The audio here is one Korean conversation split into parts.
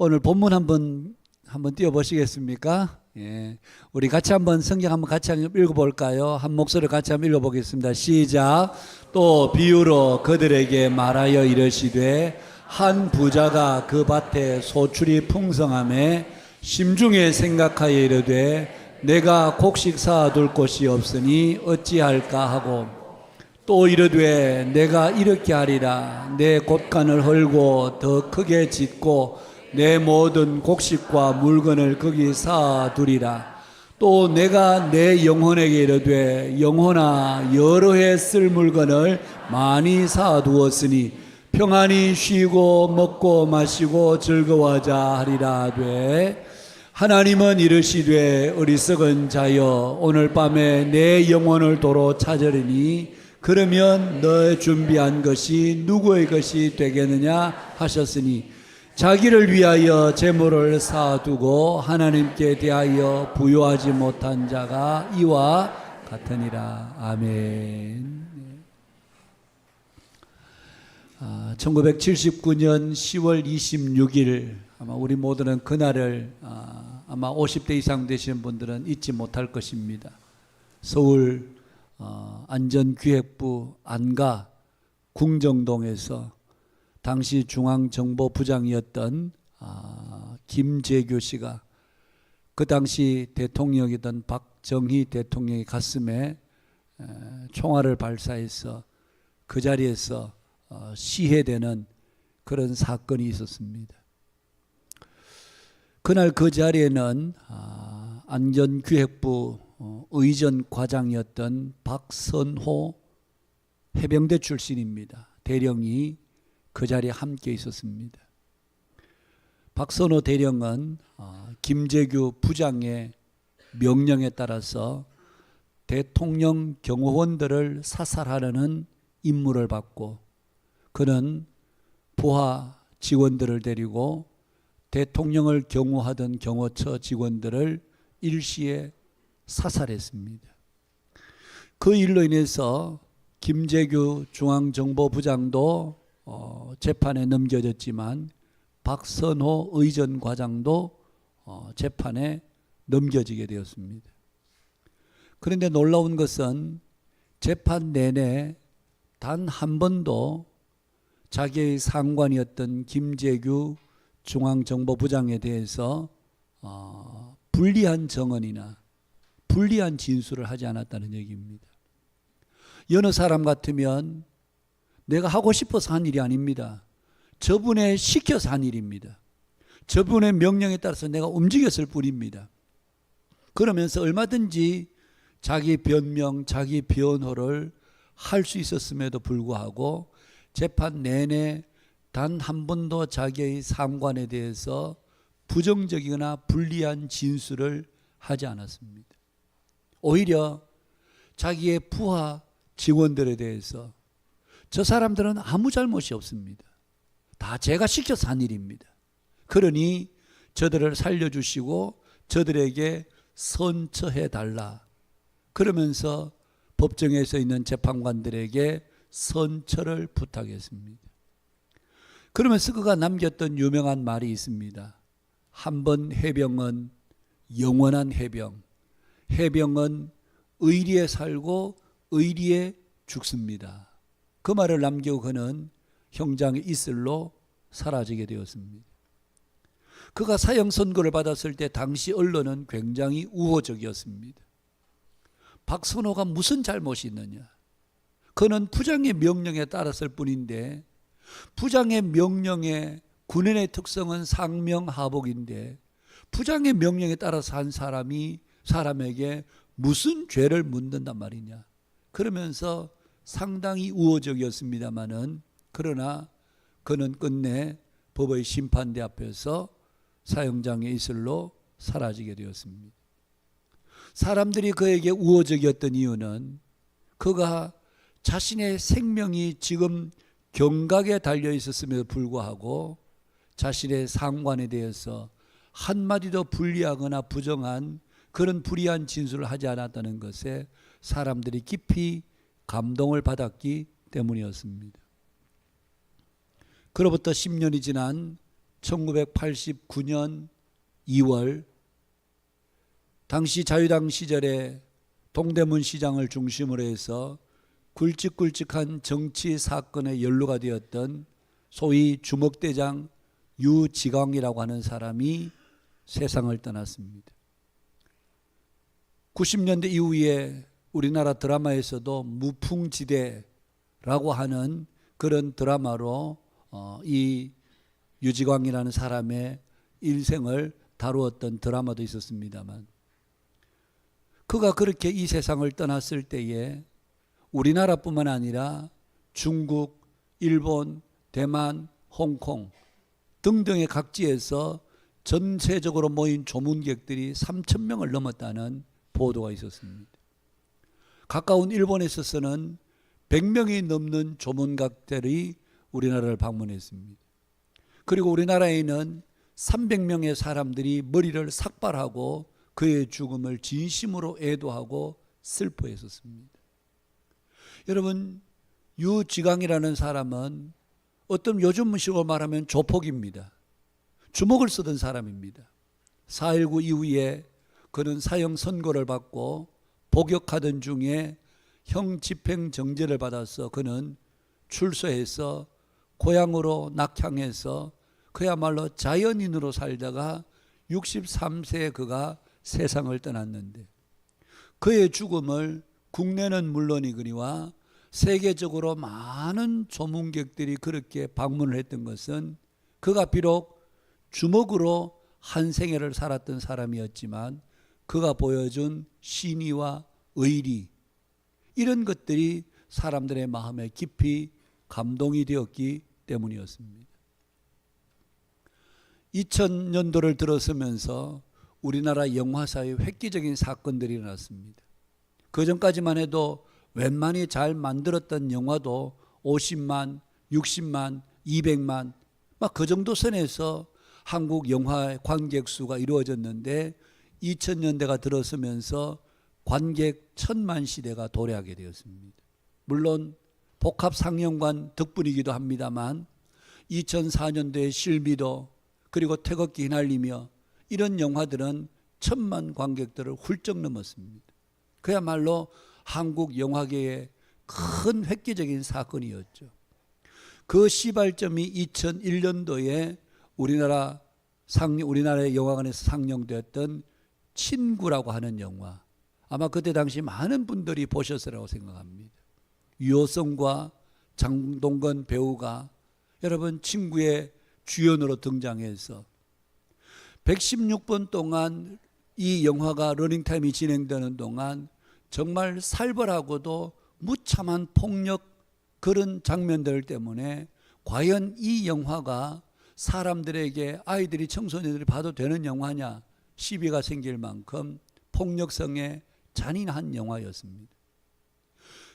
오늘 본문 한번 띄워보시겠습니까? 예, 우리 같이 한번 성경 한번 같이 읽어볼까요? 한 목소리로 같이 한번 읽어보겠습니다. 시작. 또 비유로 그들에게 말하여 이르시되 한 부자가 그 밭에 소출이 풍성함에 심중에 생각하여 이르되 내가 곡식 쌓아둘 곳이 없으니 어찌할까 하고 또 이르되 내가 이렇게 하리라. 내 곳간을 헐고 더 크게 짓고 내 모든 곡식과 물건을 거기 쌓아두리라. 또 내가 내 영혼에게 이르되 영혼아 여러 해 쓸 물건을 많이 쌓아두었으니 평안히 쉬고 먹고 마시고 즐거워하자 하리라 하되 하나님은 이르시되 어리석은 자여 오늘 밤에 내 영혼을 도로 찾으리니 그러면 너의 준비한 것이 누구의 것이 되겠느냐 하셨으니 자기를 위하여 재물을 쌓아두고 하나님께 대하여 부요하지 못한 자가 이와 같으니라. 아멘. 1979년 10월 26일 아마 우리 모두는 그날을 아마 50대 이상 되시는 분들은 잊지 못할 것입니다. 서울 안전기획부 안가 궁정동에서 당시 중앙정보부장이었던 김재규 씨가 그 당시 대통령이던 박정희 대통령의 가슴에 총알을 발사해서 그 자리에서 시해되는 그런 사건이 있었습니다. 그날 그 자리에는 안전기획부 의전 과장이었던 박선호 해병대 출신입니다. 대령이 그 자리에 함께 있었습니다. 박선호 대령은 김재규 부장의 명령에 따라서 대통령 경호원들을 사살하려는 임무를 받고 그는 부하 직원들을 데리고 대통령을 경호하던 경호처 직원들을 일시에 사살했습니다. 그 일로 인해서 김재규 중앙정보부장도 재판에 넘겨졌지만 박선호 의전 과장도 재판에 넘겨지게 되었습니다. 그런데 놀라운 것은 재판 내내 단 한 번도 자기의 상관이었던 김재규 중앙정보부장에 대해서 불리한 정언이나 불리한 진술을 하지 않았다는 얘기입니다. 여느 사람 같으면 내가 하고 싶어서 한 일이 아닙니다. 저분의 시켜서 한 일입니다. 저분의 명령에 따라서 내가 움직였을 뿐입니다. 그러면서 얼마든지 자기 변명, 자기 변호를 할 수 있었음에도 불구하고 재판 내내 단 한 번도 자기의 상관에 대해서 부정적이거나 불리한 진술을 하지 않았습니다. 오히려 자기의 부하 직원들에 대해서 저 사람들은 아무 잘못이 없습니다. 다 제가 시켜서 한 일입니다. 그러니 저들을 살려주시고 저들에게 선처해달라. 그러면서 법정에 서 있는 재판관들에게 선처를 부탁했습니다. 그러면서 그가 남겼던 유명한 말이 있습니다. 한 번 해병은 영원한 해병. 해병은 의리에 살고 의리에 죽습니다. 그 말을 남기고 그는 형장의 이슬로 사라지게 되었습니다. 그가 사형 선고를 받았을 때 당시 언론은 굉장히 우호적이었습니다. 박선호가 무슨 잘못이 있느냐? 그는 부장의 명령에 따랐을 뿐인데 부장의 명령에 군인의 특성은 상명하복인데 부장의 명령에 따라서 한 사람에게 무슨 죄를 묻는단 말이냐? 그러면서 상당히 우호적이었습니다마는 그러나 그는 끝내 법의 심판대 앞에서 사형장의 이슬로 사라지게 되었습니다. 사람들이 그에게 우호적이었던 이유는 그가 자신의 생명이 지금 경각에 달려 있었음에도 불구하고 자신의 상관에 대해서 한마디도 불리하거나 부정한 그런 불의한 진술을 하지 않았다는 것에 사람들이 깊이 감동을 받았기 때문이었습니다. 그로부터 10년이 지난 1989년 2월 당시 자유당 시절에 동대문 시장을 중심으로 해서 굵직굵직한 정치 사건에 연루가 되었던 소위 주먹대장 유지광이라고 하는 사람이 세상을 떠났습니다. 90년대 이후에 우리나라 드라마에서도 무풍지대라고 하는 그런 드라마로 이 유지광이라는 사람의 일생을 다루었던 드라마도 있었습니다만, 그가 그렇게 이 세상을 떠났을 때에 우리나라뿐만 아니라 중국, 일본, 대만, 홍콩 등등의 각지에서 전세적으로 모인 조문객들이 3,000명을 넘었다는 보도가 있었습니다. 가까운 일본에 있어서는 100명이 넘는 조문객들이 우리나라를 방문했습니다. 그리고 우리나라에는 300명의 사람들이 머리를 삭발하고 그의 죽음을 진심으로 애도하고 슬퍼했었습니다. 여러분, 유지광이라는 사람은 어떤 요즘식으로 말하면 조폭입니다. 주먹을 쓰던 사람입니다. 4.19 이후에 그는 사형 선고를 받고 복역하던 중에 형 집행정지를 받아서 그는 출소해서 고향으로 낙향해서 그야말로 자연인으로 살다가 63세에 그가 세상을 떠났는데, 그의 죽음을 국내는 물론이거니와 세계적으로 많은 조문객들이 그렇게 방문을 했던 것은 그가 비록 주먹으로 한 생애를 살았던 사람이었지만 그가 보여준 신의와 의리, 이런 것들이 사람들의 마음에 깊이 감동이 되었기 때문이었습니다. 2000년도를 들어서면서 우리나라 영화사에 획기적인 사건들이 일어났습니다. 그 전까지만 해도 웬만히 잘 만들었던 영화도 50만, 60만, 200만 막 그 정도 선에서 한국 영화의 관객 수가 이루어졌는데, 2000년대가 들어서면서 관객 1000만 시대가 도래하게 되었습니다. 물론 복합 상영관 덕분이기도 합니다만 2004년도에 실비도 그리고 태극기 휘날리며 이런 영화들은 1000만 관객들을 훌쩍 넘었습니다. 그야말로 한국 영화계의 큰 획기적인 사건이었죠. 그 시발점이 2001년도에 우리나라의 영화관에서 상영되었던 친구라고 하는 영화, 아마 그때 당시 많은 분들이 보셨으라고 생각합니다. 유호성과 장동건 배우가 여러분 친구의 주연으로 등장해서 116분 동안 이 영화가 러닝타임이 진행되는 동안 정말 살벌하고도 무참한 폭력, 그런 장면들 때문에 과연 이 영화가 사람들에게, 아이들이, 청소년들이 봐도 되는 영화냐 시비가 생길 만큼 폭력성의 잔인한 영화였습니다.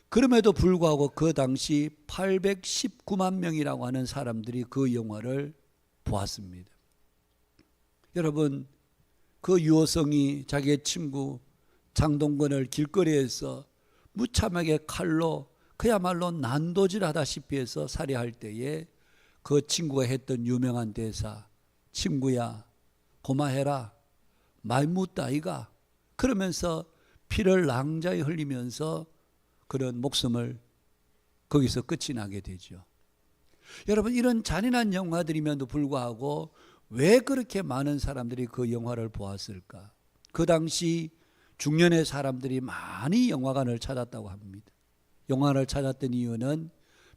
그럼에도 불구하고 그 당시 819만 명이라고 하는 사람들이 그 영화를 보았습니다. 여러분, 그 유호성이 자기의 친구 장동건을 길거리에서 무참하게 칼로 그야말로 난도질하다시피 해서 살해할 때에 그 친구가 했던 유명한 대사, 친구야 고마해라, 말 묻다 이가, 그러면서 피를 낭자히 흘리면서 그런 목숨을 거기서 끝이 나게 되죠. 여러분, 이런 잔인한 영화들임에도 불구하고 왜 그렇게 많은 사람들이 그 영화를 보았을까? 그 당시 중년의 사람들이 많이 영화관을 찾았다고 합니다. 영화를 찾았던 이유는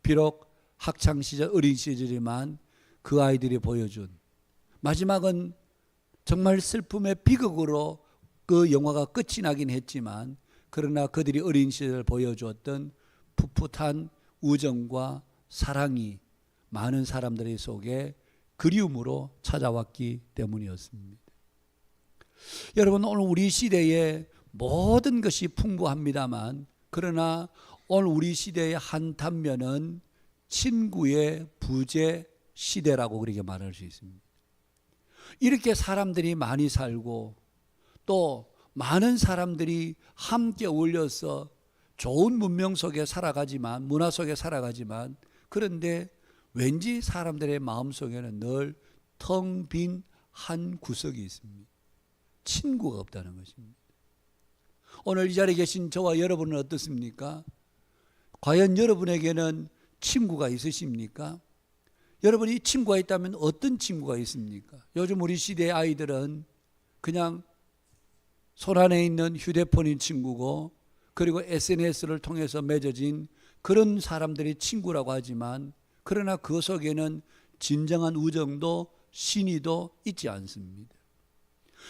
비록 학창시절, 어린 시절이지만 그 아이들이 보여준, 마지막은 정말 슬픔의 비극으로 그 영화가 끝이 나긴 했지만, 그러나 그들이 어린 시절 보여주었던 풋풋한 우정과 사랑이 많은 사람들의 속에 그리움으로 찾아왔기 때문이었습니다. 여러분, 오늘 우리 시대에 모든 것이 풍부합니다만, 그러나 오늘 우리 시대의 한 단면은 친구의 부재 시대라고 그렇게 말할 수 있습니다. 이렇게 사람들이 많이 살고 또 많은 사람들이 함께 어울려서 좋은 문명 속에 살아가지만, 문화 속에 살아가지만, 그런데 왠지 사람들의 마음속에는 늘 텅 빈 한 구석이 있습니다. 친구가 없다는 것입니다. 오늘 이 자리에 계신 저와 여러분은 어떻습니까? 과연 여러분에게는 친구가 있으십니까? 여러분이 친구가 있다면 어떤 친구가 있습니까? 요즘 우리 시대의 아이들은 그냥 손 안에 있는 휴대폰이 친구고, 그리고 SNS를 통해서 맺어진 그런 사람들이 친구라고 하지만, 그러나 그 속에는 진정한 우정도 신의도 있지 않습니다.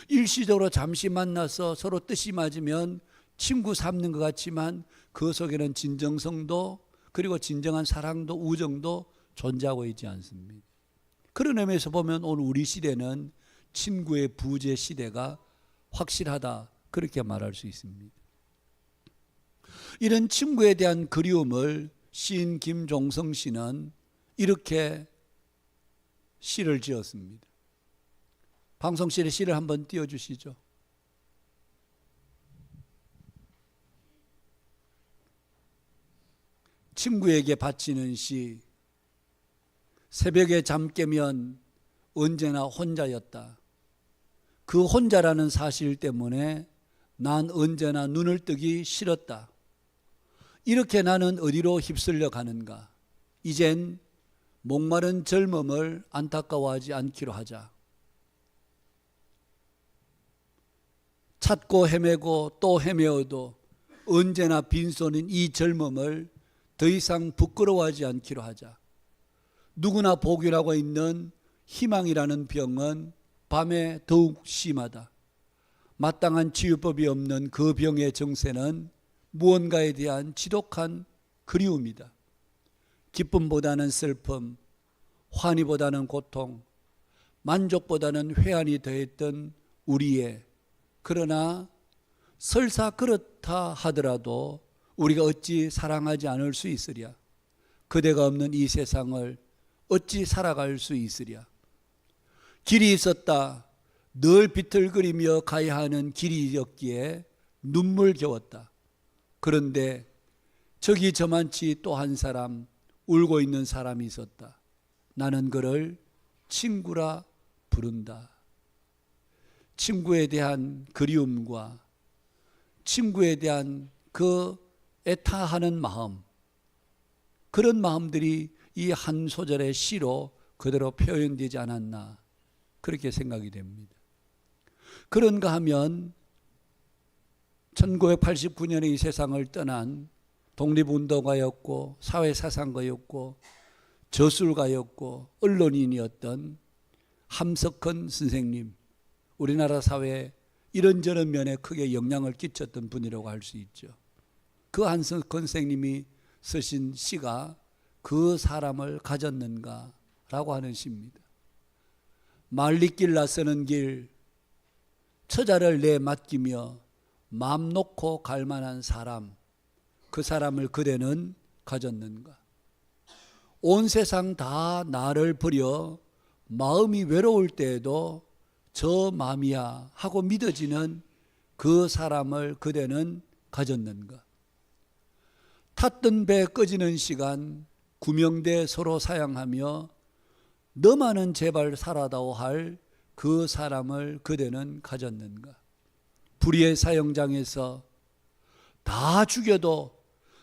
일시적으로 잠시 만나서 서로 뜻이 맞으면 친구 삼는 것 같지만 그 속에는 진정성도, 그리고 진정한 사랑도 우정도 존재하고 있지 않습니다. 그런 의미에서 보면 오늘 우리 시대는 친구의 부재 시대가 확실하다, 그렇게 말할 수 있습니다. 이런 친구에 대한 그리움을 시인 김종성 씨는 이렇게 시를 지었습니다. 방송실에 시를 한번 띄워주시죠. 친구에게 바치는 시. 새벽에 잠 깨면 언제나 혼자였다. 그 혼자라는 사실 때문에 난 언제나 눈을 뜨기 싫었다. 이렇게 나는 어디로 휩쓸려 가는가. 이젠 목마른 젊음을 안타까워하지 않기로 하자. 찾고 헤매고 또 헤매어도 언제나 빈손인 이 젊음을 더 이상 부끄러워하지 않기로 하자. 누구나 복이라고 있는 희망이라는 병은 밤에 더욱 심하다. 마땅한 치유법이 없는 그 병의 정세는 무언가에 대한 지독한 그리움이다. 기쁨보다는 슬픔, 환희보다는 고통, 만족보다는 회한이 더했던 우리의, 그러나 설사 그렇다 하더라도 우리가 어찌 사랑하지 않을 수 있으랴. 그대가 없는 이 세상을 어찌 살아갈 수 있으랴. 길이 있었다. 늘 비틀거리며 가야 하는 길이었기에 눈물겨웠다. 그런데 저기 저만치 또 한 사람, 울고 있는 사람이 있었다. 나는 그를 친구라 부른다. 친구에 대한 그리움과 친구에 대한 그 애타하는 마음, 그런 마음들이 이 한 소절의 시로 그대로 표현되지 않았나, 그렇게 생각이 됩니다. 그런가 하면 1989년에 이 세상을 떠난 독립운동가였고 사회사상가였고 저술가였고 언론인이었던 함석헌 선생님, 우리나라 사회에 이런저런 면에 크게 영향을 끼쳤던 분이라고 할 수 있죠. 그 함석헌 선생님이 쓰신 시가 그 사람을 가졌는가 라고 하는 시입니다. 말리길 나서는 길, 처자를 내 맡기며 마음 놓고 갈 만한 사람, 그 사람을 그대는 가졌는가. 온 세상 다 나를 버려 마음이 외로울 때에도 저 마음이야 하고 믿어지는 그 사람을 그대는 가졌는가. 탔던 배 꺼지는 시간, 구명대 서로 사양하며 너만은 제발 살아다오 할 그 사람을 그대는 가졌는가. 불의의 사형장에서 다 죽여도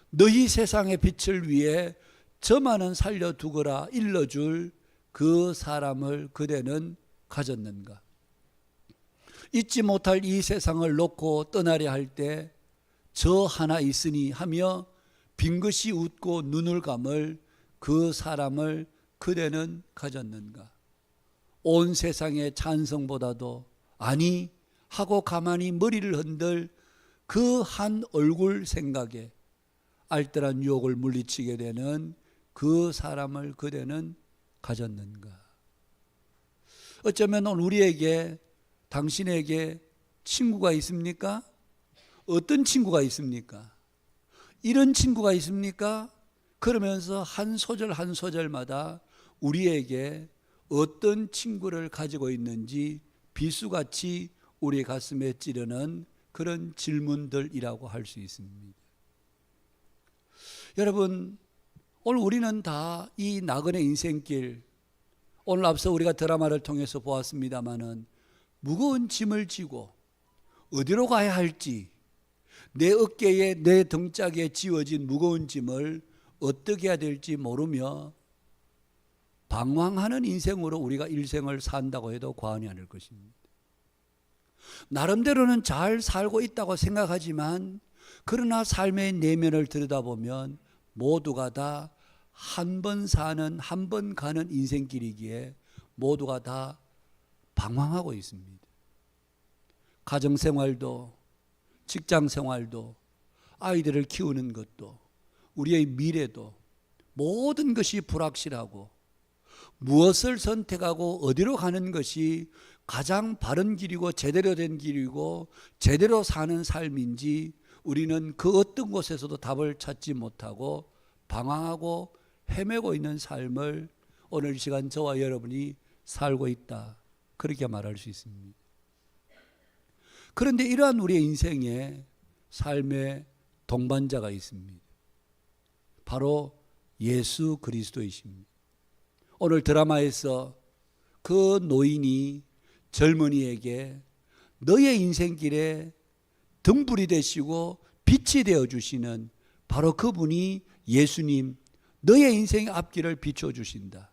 너희 세상의 빛을 위해 저만은 살려두거라 일러줄 그 사람을 그대는 가졌는가. 잊지 못할 이 세상을 놓고 떠나려 할 때 저 하나 있으니 하며 빙긋이 웃고 눈을 감을 그 사람을 그대는 가졌는가. 온 세상의 찬성보다도 아니 하고 가만히 머리를 흔들 그 한 얼굴 생각에 알뜰한 유혹을 물리치게 되는 그 사람을 그대는 가졌는가. 어쩌면 오늘 우리에게, 당신에게 친구가 있습니까? 어떤 친구가 있습니까? 이런 친구가 있습니까? 그러면서 한 소절 한 소절마다 우리에게 어떤 친구를 가지고 있는지 비수같이 우리 가슴에 찌르는 그런 질문들이라고 할 수 있습니다. 여러분, 오늘 우리는 다 이 나그네 인생길, 오늘 앞서 우리가 드라마를 통해서 보았습니다마는 무거운 짐을 지고 어디로 가야 할지, 내 어깨에 내 등짝에 지워진 무거운 짐을 어떻게 해야 될지 모르며 방황하는 인생으로 우리가 일생을 산다고 해도 과언이 아닐 것입니다. 나름대로는 잘 살고 있다고 생각하지만 그러나 삶의 내면을 들여다보면 모두가 다 한 번 사는, 한 번 가는 인생길이기에 모두가 다 방황하고 있습니다. 가정생활도, 직장생활도, 아이들을 키우는 것도, 우리의 미래도 모든 것이 불확실하고 무엇을 선택하고 어디로 가는 것이 가장 바른 길이고 제대로 된 길이고 제대로 사는 삶인지 우리는 그 어떤 곳에서도 답을 찾지 못하고 방황하고 헤매고 있는 삶을 오늘 이 시간 저와 여러분이 살고 있다, 그렇게 말할 수 있습니다. 그런데 이러한 우리의 인생에 삶의 동반자가 있습니다. 바로 예수 그리스도이십니다. 오늘 드라마에서 그 노인이 젊은이에게 너의 인생길에 등불이 되시고 빛이 되어주시는 바로 그분이 예수님, 너의 인생의 앞길을 비춰주신다.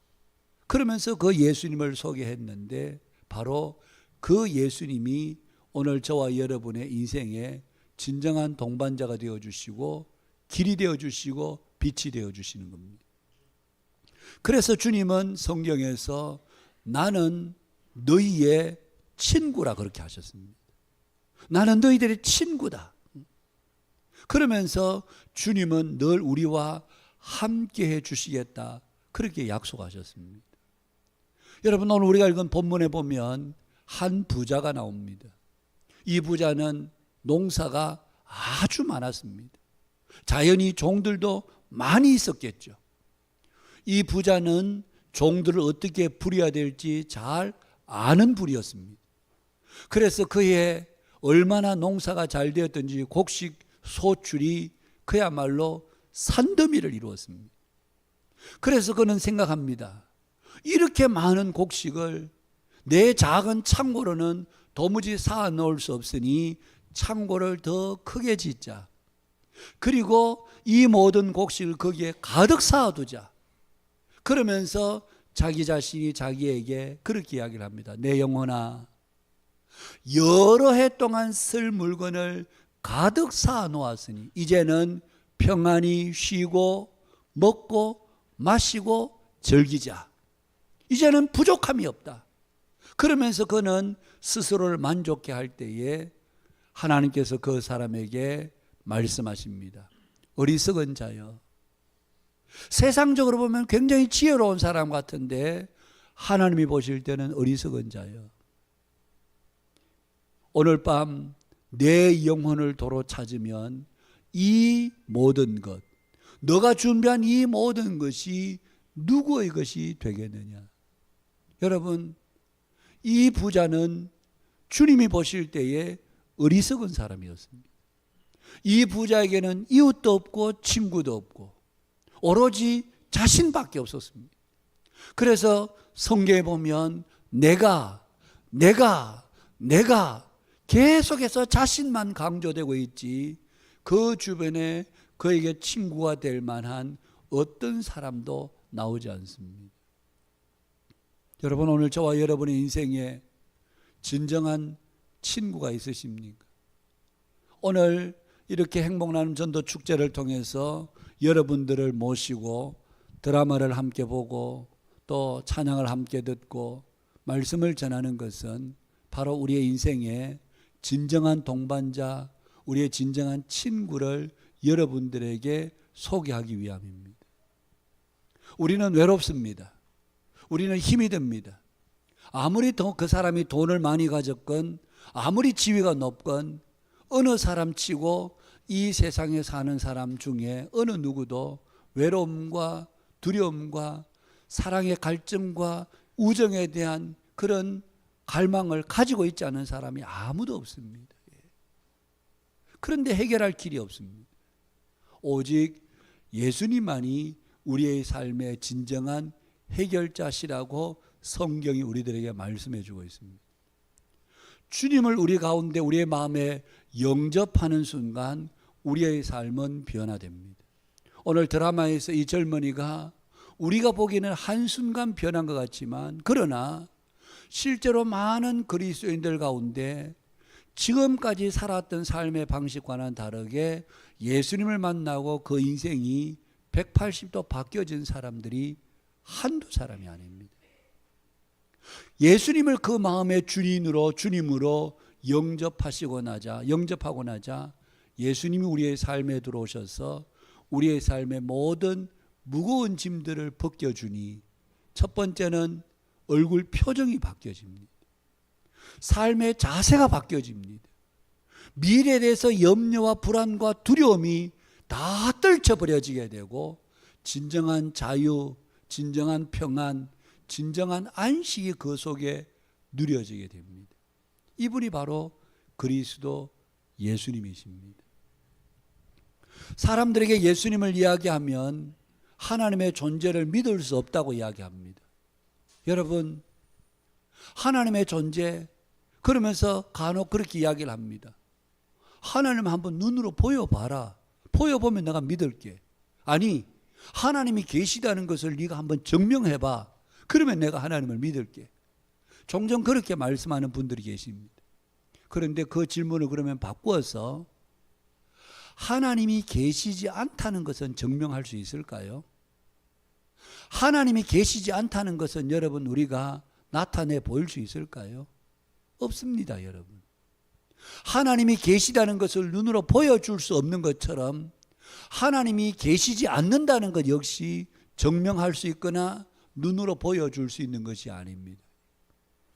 그러면서 그 예수님을 소개했는데 바로 그 예수님이 오늘 저와 여러분의 인생에 진정한 동반자가 되어주시고 길이 되어주시고 빛이 되어주시는 겁니다. 그래서 주님은 성경에서 나는 너희의 친구라 그렇게 하셨습니다. 나는 너희들의 친구다. 그러면서 주님은 늘 우리와 함께 해 주시겠다, 그렇게 약속하셨습니다. 여러분, 오늘 우리가 읽은 본문에 보면 한 부자가 나옵니다. 이 부자는 농사가 아주 많았습니다. 자연히 종들도 많이 있었겠죠. 이 부자는 종들을 어떻게 부려야 될지 잘 아는 부리였습니다. 그래서 그의 얼마나 농사가 잘 되었던지 곡식 소출이 그야말로 산더미를 이루었습니다. 그래서 그는 생각합니다. 이렇게 많은 곡식을 내 작은 창고로는 도무지 쌓아 놓을 수 없으니 창고를 더 크게 짓자. 그리고 이 모든 곡식을 거기에 가득 쌓아두자. 그러면서 자기 자신이 자기에게 그렇게 이야기를 합니다. 내 영혼아, 여러 해 동안 쓸 물건을 가득 쌓아 놓았으니 이제는 평안히 쉬고 먹고 마시고 즐기자. 이제는 부족함이 없다. 그러면서 그는 스스로를 만족해 할 때에 하나님께서 그 사람에게 말씀하십니다. 어리석은 자여. 세상적으로 보면 굉장히 지혜로운 사람 같은데 하나님이 보실 때는 어리석은 자여. 오늘 밤 내 영혼을 도로 찾으면 이 모든 것, 너가 준비한 이 모든 것이 누구의 것이 되겠느냐. 여러분, 이 부자는 주님이 보실 때에 어리석은 사람이었습니다. 이 부자에게는 이웃도 없고 친구도 없고 오로지 자신밖에 없었습니다. 그래서 성경에 보면 내가 계속해서 자신만 강조되고 있지 그 주변에 그에게 친구가 될 만한 어떤 사람도 나오지 않습니다. 여러분, 오늘 저와 여러분의 인생에 진정한 친구가 있으십니까? 오늘 이렇게 행복나눔 전도 축제를 통해서 여러분들을 모시고 드라마를 함께 보고 또 찬양을 함께 듣고 말씀을 전하는 것은 바로 우리의 인생에 진정한 동반자, 우리의 진정한 친구를 여러분들에게 소개하기 위함입니다. 우리는 외롭습니다. 우리는 힘이 듭니다. 아무리 그 사람이 돈을 많이 가졌건 아무리 지위가 높건 어느 사람 치고 이 세상에 사는 사람 중에 어느 누구도 외로움과 두려움과 사랑의 갈증과 우정에 대한 그런 갈망을 가지고 있지 않은 사람이 아무도 없습니다. 그런데 해결할 길이 없습니다. 오직 예수님만이 우리의 삶의 진정한 해결자시라고 성경이 우리들에게 말씀해 주고 있습니다. 주님을 우리 가운데 우리의 마음에 영접하는 순간 우리의 삶은 변화됩니다. 오늘 드라마에서 이 젊은이가 우리가 보기에는 한순간 변한 것 같지만, 그러나 실제로 많은 그리스도인들 가운데 지금까지 살았던 삶의 방식과는 다르게 예수님을 만나고 그 인생이 180도 바뀌어진 사람들이 한두 사람이 아닙니다. 예수님을 그 마음의 주님으로 영접하고 나자 예수님이 우리의 삶에 들어오셔서 우리의 삶의 모든 무거운 짐들을 벗겨주니, 첫 번째는 얼굴 표정이 바뀌어집니다. 삶의 자세가 바뀌어집니다. 미래에 대해서 염려와 불안과 두려움이 다 떨쳐버려지게 되고, 진정한 자유, 진정한 평안, 진정한 안식이 그 속에 누려지게 됩니다. 이분이 바로 그리스도 예수님이십니다. 사람들에게 예수님을 이야기하면 하나님의 존재를 믿을 수 없다고 이야기합니다. 여러분, 하나님의 존재, 그러면서 간혹 그렇게 이야기를 합니다. 하나님 한번 눈으로 보여봐라. 보여보면 내가 믿을게. 아니, 하나님이 계시다는 것을 네가 한번 증명해봐. 그러면 내가 하나님을 믿을게. 종종 그렇게 말씀하는 분들이 계십니다. 그런데 그 질문을 그러면 바꾸어서 하나님이 계시지 않다는 것은 증명할 수 있을까요? 하나님이 계시지 않다는 것은 여러분 우리가 나타내 보일 수 있을까요? 없습니다, 여러분. 하나님이 계시다는 것을 눈으로 보여줄 수 없는 것처럼 하나님이 계시지 않는다는 것 역시 증명할 수 있거나 눈으로 보여줄 수 있는 것이 아닙니다.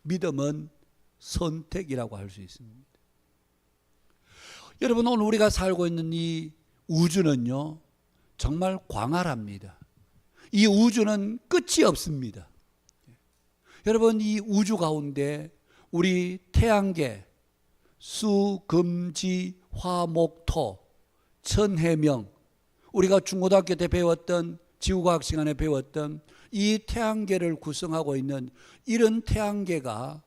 믿음은 선택이라고 할 수 있습니다. 여러분, 오늘 우리가 살고 있는 이 우주는요, 정말 광활합니다. 이 우주는 끝이 없습니다. 여러분, 이 우주 가운데 우리 태양계, 수, 금, 지, 화, 목, 토, 천해명, 우리가 중고등학교 때 배웠던 지구과학 시간에 배웠던 이 태양계를 구성하고 있는 이런 태양계와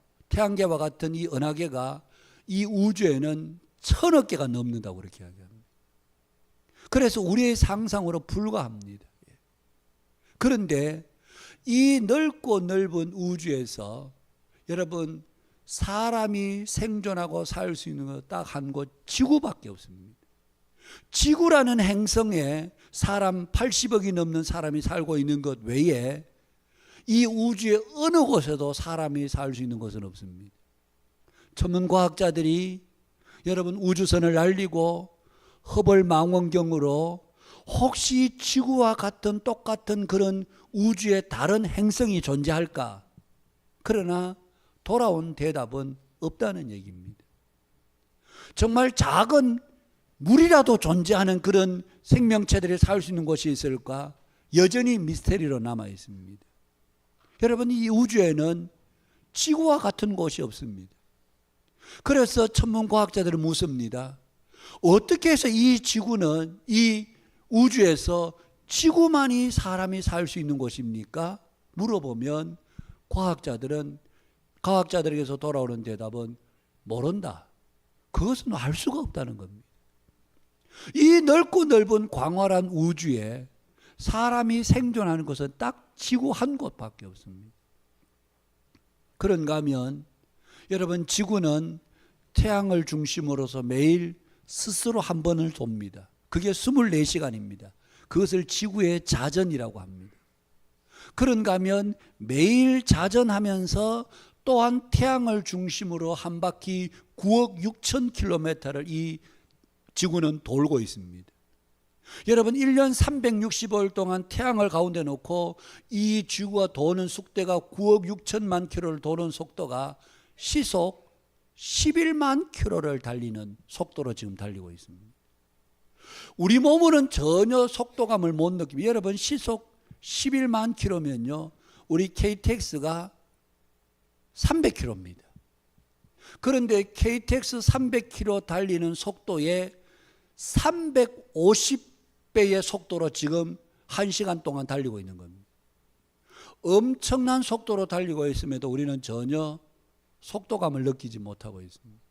같은 이 은하계가 이 우주에는 1000억 개가 넘는다고 그렇게 이야기합니다. 그래서 우리의 상상으로 불가합니다. 그런데 이 넓고 넓은 우주에서 여러분, 사람이 생존하고 살 수 있는 것 딱 한 곳, 지구밖에 없습니다. 지구라는 행성에 사람 80억이 넘는 사람이 살고 있는 것 외에 이 우주의 어느 곳에도 사람이 살 수 있는 곳은 없습니다. 천문과학자들이 여러분 우주선을 날리고 허블 망원경으로 혹시 지구와 같은 똑같은 그런 우주의 다른 행성이 존재할까? 그러나 돌아온 대답은 없다는 얘기입니다. 정말 작은 물이라도 존재하는 그런 생명체들이 살 수 있는 곳이 있을까? 여전히 미스테리로 남아 있습니다. 여러분, 이 우주에는 지구와 같은 곳이 없습니다. 그래서 천문과학자들은 묻습니다. 어떻게 해서 이 지구는, 이 우주에서 지구만이 사람이 살 수 있는 곳입니까? 물어보면 과학자들에게서 돌아오는 대답은 모른다. 그것은 알 수가 없다는 겁니다. 이 넓고 넓은 광활한 우주에 사람이 생존하는 것은 딱 지구 한 곳밖에 없습니다. 그런가 하면 여러분, 지구는 태양을 중심으로서 매일 스스로 한 번을 돕니다. 그게 24시간입니다. 그것을 지구의 자전이라고 합니다. 그런가 하면 매일 자전하면서 또한 태양을 중심으로 한 바퀴 9억 6천 킬로미터를 이 지구는 돌고 있습니다. 여러분, 1년 365일 동안 태양을 가운데 놓고 이 지구가 도는 속도가 9억 6천만 킬로를 도는 속도가 시속 11만 킬로를 달리는 속도로 지금 달리고 있습니다. 우리 몸은 전혀 속도감을 못 느낍니다. 여러분, 시속 11만 킬로면요, 우리 KTX가 300킬로입니다. 그런데 KTX 300킬로 달리는 속도에 350배의 속도로 지금 1시간 동안 달리고 있는 겁니다. 엄청난 속도로 달리고 있음에도 우리는 전혀 속도감을 느끼지 못하고 있습니다.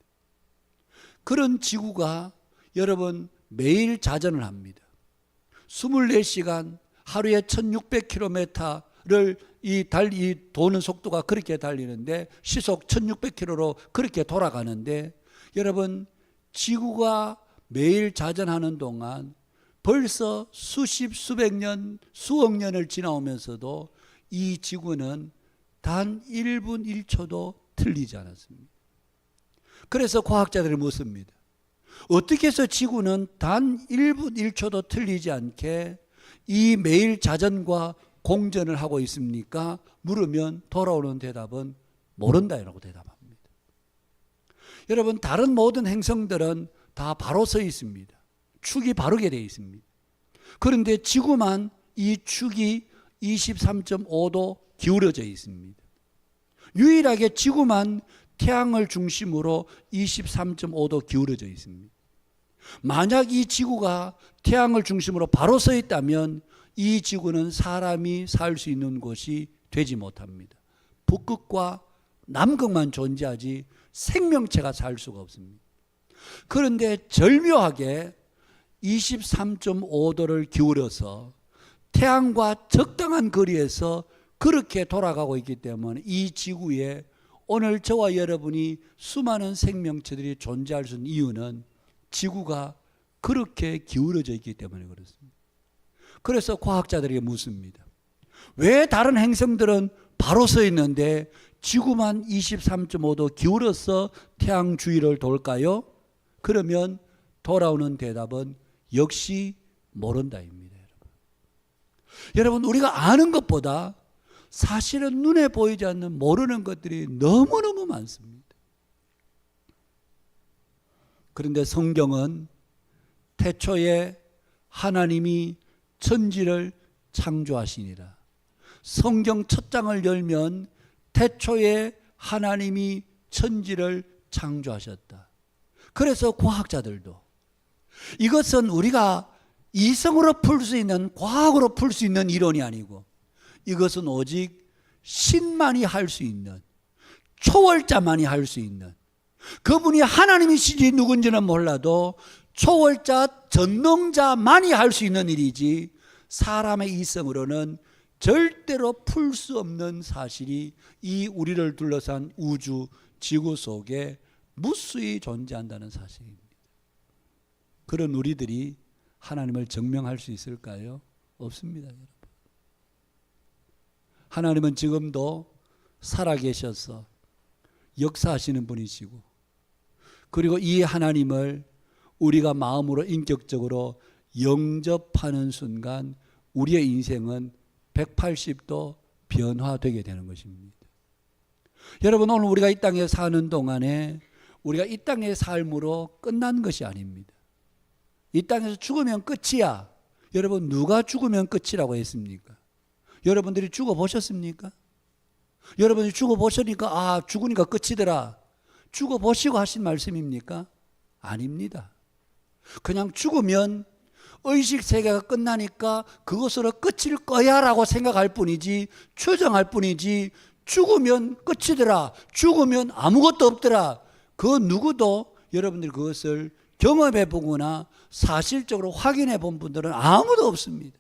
그런 지구가 여러분 매일 자전을 합니다. 24시간 하루에 1600km를 이 도는 속도가 그렇게 달리는데, 시속 1600km로 그렇게 돌아가는데, 여러분 지구가 매일 자전하는 동안 벌써 수십 수백 년 수억 년을 지나오면서도 이 지구는 단 1분 1초도 틀리지 않았습니다. 그래서 과학자들이 묻습니다. 어떻게 해서 지구는 단 1분 1초도 틀리지 않게 이 매일 자전과 공전을 하고 있습니까? 물으면 돌아오는 대답은 모른다라고 대답합니다. 여러분, 다른 모든 행성들은 다 바로 서 있습니다. 축이 바르게 되어 있습니다. 그런데 지구만 이 축이 23.5도 기울어져 있습니다. 유일하게 지구만 태양을 중심으로 23.5도 기울어져 있습니다. 만약 이 지구가 태양을 중심으로 바로 서 있다면 이 지구는 사람이 살 수 있는 곳이 되지 못합니다. 북극과 남극만 존재하지 생명체가 살 수가 없습니다. 그런데 절묘하게 23.5도를 기울여서 태양과 적당한 거리에서 그렇게 돌아가고 있기 때문에 이 지구에 오늘 저와 여러분이 수많은 생명체들이 존재할 수 있는 이유는 지구가 그렇게 기울어져 있기 때문에 그렇습니다. 그래서 과학자들에게 묻습니다. 왜 다른 행성들은 바로 서 있는데 지구만 23.5도 기울어서 태양 주위를 돌까요? 그러면 돌아오는 대답은 역시 모른다입니다. 여러분, 우리가 아는 것보다 사실은 눈에 보이지 않는 모르는 것들이 너무너무 많습니다. 그런데 성경은 태초에 하나님이 천지를 창조하시니라. 성경 첫 장을 열면 태초에 하나님이 천지를 창조하셨다. 그래서 과학자들도 이것은 우리가 이성으로 풀 수 있는, 과학으로 풀 수 있는 이론이 아니고 이것은 오직 신만이 할 수 있는, 초월자만이 할 수 있는, 그분이 하나님이신지 누군지는 몰라도 초월자, 전능자만이 할 수 있는 일이지 사람의 이성으로는 절대로 풀 수 없는 사실이 이 우리를 둘러싼 우주, 지구 속에 무수히 존재한다는 사실입니다. 그런 우리들이 하나님을 증명할 수 있을까요? 없습니다, 여러분. 하나님은 지금도 살아계셔서 역사하시는 분이시고, 그리고 이 하나님을 우리가 마음으로 인격적으로 영접하는 순간 우리의 인생은 180도 변화되게 되는 것입니다. 여러분, 오늘 우리가 이 땅에 사는 동안에 우리가 이 땅의 삶으로 끝난 것이 아닙니다. 이 땅에서 죽으면 끝이야. 여러분, 누가 죽으면 끝이라고 했습니까? 여러분들이 죽어보셨습니까? 여러분이 죽어보시니까 아, 죽으니까 끝이더라, 죽어보시고 하신 말씀입니까? 아닙니다. 그냥 죽으면 의식세계가 끝나니까 그것으로 끝일 거야 라고 생각할 뿐이지, 추정할 뿐이지, 죽으면 끝이더라, 죽으면 아무것도 없더라, 그 누구도 여러분들이 그것을 경험해 보거나 사실적으로 확인해 본 분들은 아무도 없습니다.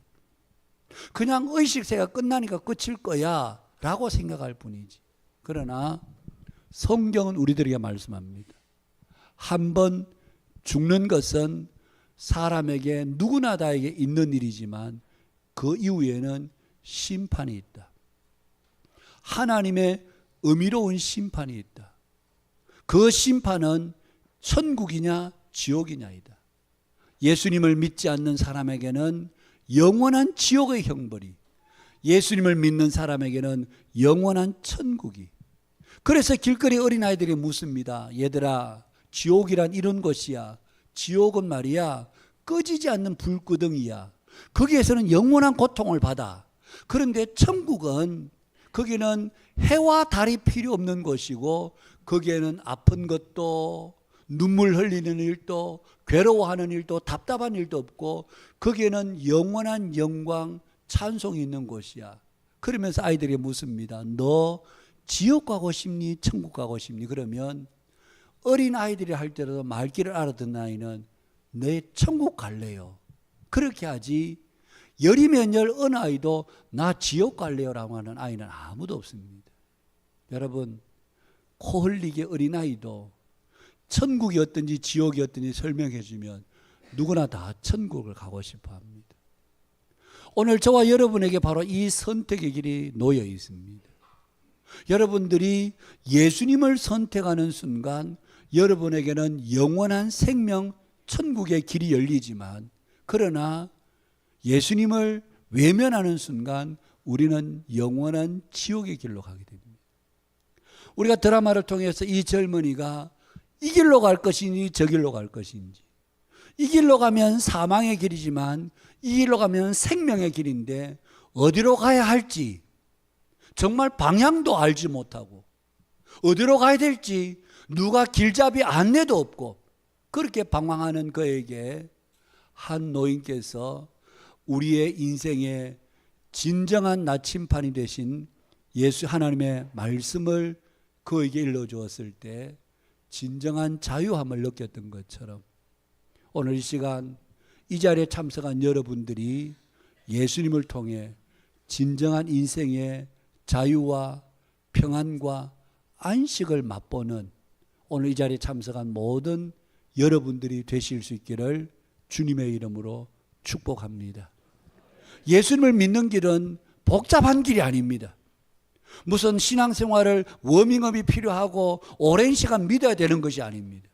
그냥 의식세계가 끝나니까 끝일 거야 라고 생각할 뿐이지. 그러나 성경은 우리들에게 말씀합니다. 한번 죽는 것은 사람에게, 누구나 다에게 있는 일이지만 그 이후에는 심판이 있다. 하나님의 의미로운 심판이 있다. 그 심판은 천국이냐 지옥이냐이다. 예수님을 믿지 않는 사람에게는 영원한 지옥의 형벌이, 예수님을 믿는 사람에게는 영원한 천국이. 그래서 길거리 어린아이들이 묻습니다. 얘들아, 지옥이란 이런 것이야. 지옥은 말이야, 꺼지지 않는 불구덩이야. 거기에서는 영원한 고통을 받아. 그런데 천국은, 거기는 해와 달이 필요 없는 곳이고, 거기에는 아픈 것도, 눈물 흘리는 일도, 괴로워하는 일도, 답답한 일도 없고, 거기에는 영원한 영광, 찬송이 있는 곳이야. 그러면서 아이들에게 묻습니다. 너 지옥 가고 싶니? 천국 가고 싶니? 그러면 어린 아이들이 할 때라도 말귀를 알아듣는 아이는 내 천국 갈래요. 그렇게 하지 열이면 열 어느 아이도 나 지옥 갈래요 라고 하는 아이는 아무도 없습니다. 여러분, 코 흘리게 어린아이도 천국이 어떤지 지옥이 어떤지 설명해 주면 누구나 다 천국을 가고 싶어 합니다. 오늘 저와 여러분에게 바로 이 선택의 길이 놓여 있습니다. 여러분들이 예수님을 선택하는 순간 여러분에게는 영원한 생명 천국의 길이 열리지만, 그러나 예수님을 외면하는 순간 우리는 영원한 지옥의 길로 가게 됩니다. 우리가 드라마를 통해서 이 젊은이가 이 길로 갈 것인지 저 길로 갈 것인지, 이 길로 가면 사망의 길이지만 이 길로 가면 생명의 길인데 어디로 가야 할지 정말 방향도 알지 못하고 어디로 가야 될지 누가 길잡이 안내도 없고 그렇게 방황하는 그에게 한 노인께서 우리의 인생의 진정한 나침판이 되신 예수 하나님의 말씀을 그에게 일러주었을 때 진정한 자유함을 느꼈던 것처럼 오늘 이 시간 이 자리에 참석한 여러분들이 예수님을 통해 진정한 인생의 자유와 평안과 안식을 맛보는 오늘 이 자리에 참석한 모든 여러분들이 되실 수 있기를 주님의 이름으로 축복합니다. 예수님을 믿는 길은 복잡한 길이 아닙니다. 무슨 신앙생활을 워밍업이 필요하고 오랜 시간 믿어야 되는 것이 아닙니다.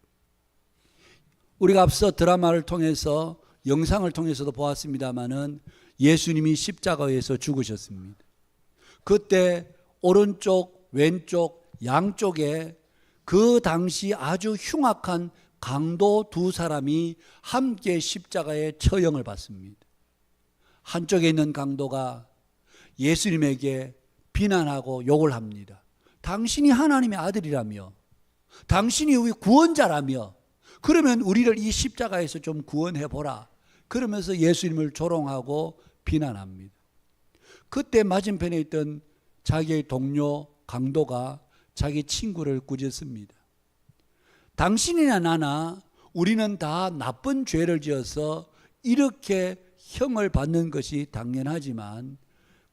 우리가 앞서 드라마를 통해서 영상을 통해서도 보았습니다마는 예수님이 십자가에서 죽으셨습니다. 그때 오른쪽 왼쪽 양쪽에 그 당시 아주 흉악한 강도 두 사람이 함께 십자가의 처형을 받습니다. 한쪽에 있는 강도가 예수님에게 비난하고 욕을 합니다. 당신이 하나님의 아들이라며, 당신이 우리 구원자라며, 그러면 우리를 이 십자가에서 좀 구원해보라. 그러면서 예수님을 조롱하고 비난합니다. 그때 맞은편에 있던 자기의 동료 강도가 자기 친구를 꾸짖습니다. 당신이나 나나 우리는 다 나쁜 죄를 지어서 이렇게 형을 받는 것이 당연하지만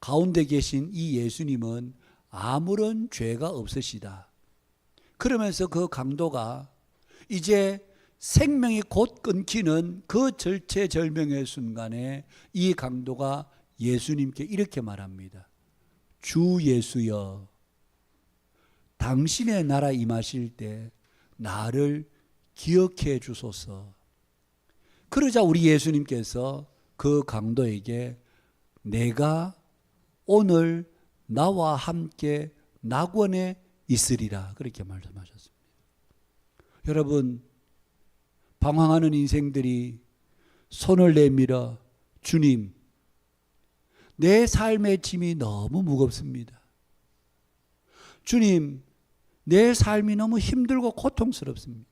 가운데 계신 이 예수님은 아무런 죄가 없으시다. 그러면서 그 강도가 이제 생명이 곧 끊기는 그 절체절명의 순간에 이 강도가 예수님께 이렇게 말합니다. 주 예수여, 당신의 나라 임하실 때 나를 기억해 주소서. 그러자 우리 예수님께서 그 강도에게 내가 오늘 나와 함께 낙원에 있으리라 그렇게 말씀하셨습니다. 여러분, 방황하는 인생들이 손을 내밀어 주님, 내 삶의 짐이 너무 무겁습니다. 주님, 내 삶이 너무 힘들고 고통스럽습니다.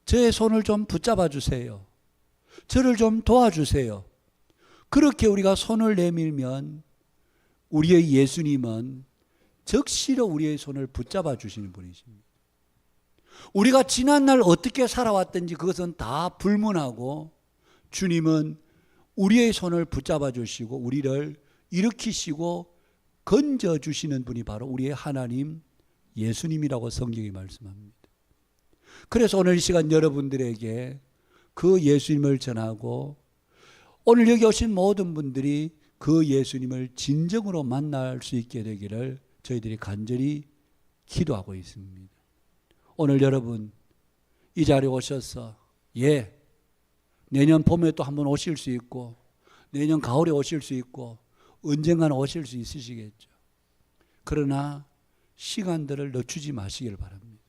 제 손을 좀 붙잡아 주세요. 저를 좀 도와주세요. 그렇게 우리가 손을 내밀면 우리의 예수님은 적시로 우리의 손을 붙잡아 주시는 분이십니다. 우리가 지난날 어떻게 살아왔든지 그것은 다 불문하고 주님은 우리의 손을 붙잡아 주시고 우리를 일으키시고 건져 주시는 분이 바로 우리의 하나님 예수님이라고 성경이 말씀합니다. 그래서 오늘 이 시간 여러분들에게 그 예수님을 전하고 오늘 여기 오신 모든 분들이 그 예수님을 진정으로 만날 수 있게 되기를 저희들이 간절히 기도하고 있습니다. 오늘 여러분 이 자리에 오셔서 내년 봄에 또 한번 오실 수 있고 내년 가을에 오실 수 있고 언젠가는 오실 수 있으시겠죠. 그러나 시간들을 늦추지 마시길 바랍니다.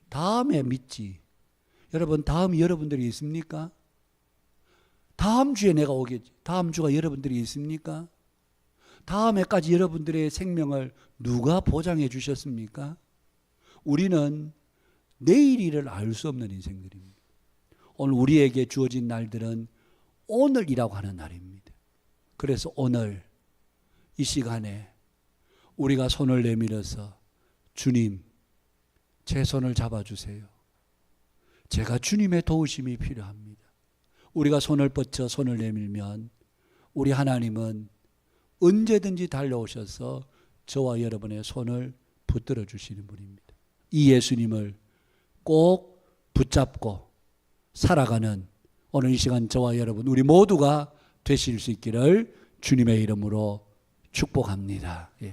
다음에 믿지. 여러분, 다음 여러분들이 있습니까? 다음 주에 내가 오겠지. 다음 주가 여러분들이 있습니까? 다음에까지 여러분들의 생명을 누가 보장해 주셨습니까? 우리는 내일 일을 알 수 없는 인생들입니다. 오늘 우리에게 주어진 날들은 오늘이라고 하는 날입니다. 그래서 오늘 이 시간에 우리가 손을 내밀어서 주님, 제 손을 잡아주세요. 제가 주님의 도우심이 필요합니다. 우리가 손을 뻗쳐 손을 내밀면 우리 하나님은 언제든지 달려오셔서 저와 여러분의 손을 붙들어 주시는 분입니다. 이 예수님을 꼭 붙잡고 살아가는 오늘 이 시간 저와 여러분 우리 모두가 되실 수 있기를 주님의 이름으로 축복합니다. 예.